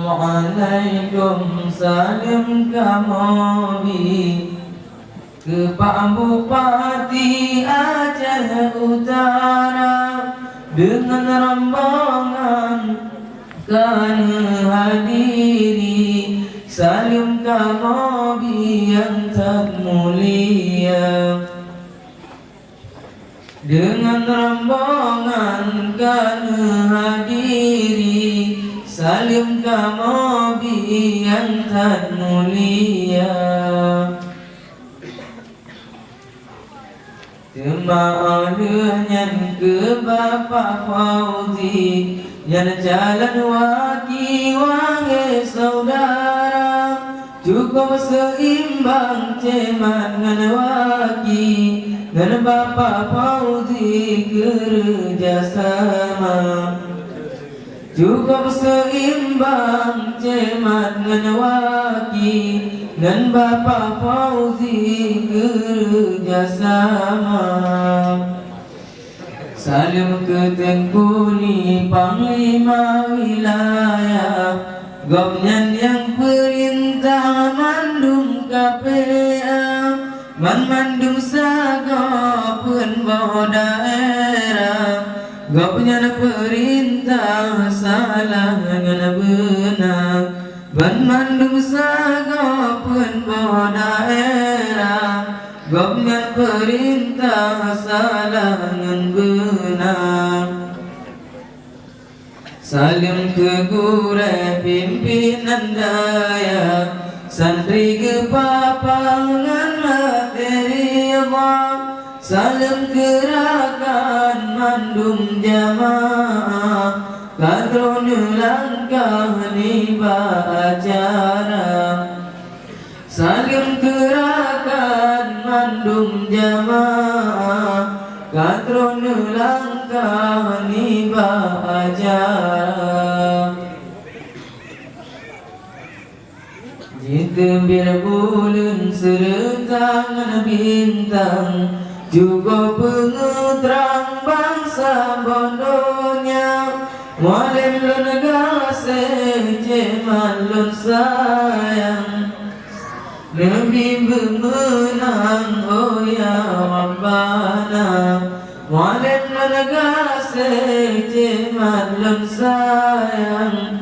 Assalamualaikum salam kamobi ke Pak Bupati Aceh Utara dengan rombongan kan hadiri salim kamobi yang tak mulia dengan rombongan kan hadiri salim kamobi yang tak mulia Tema'aluhnya ke Bapak Fauzi yang jalan waki wahai saudara cukup seimbang ceman dengan waki dan Bapak Fauzi kerjasama cukup seimbang ceman dengan waki dan Bapak Fauzi kerjasama salim ke Tengkuni Panglima Wilayah Gopnyan yang perintah mandum KPA mandum sagopun bawa daerah Gopnyan perintah salah dengan benar mandum sagopun bawa daerah Gopnyan perintah salah dengan benar salim ke gure pimpinan daya santri ke papangan materi salim gerakan mandum jamaah kadronu langkah niba acara salim gerakan mandum jamaah kadronu langkah niba acara jika bir bulan serentangan bintang juga penguterang bangsa bondonya Walim lun gasih ceman lun sayang Nabi bermenang oh ya Rabbana Walim lun gasih ceman lun sayang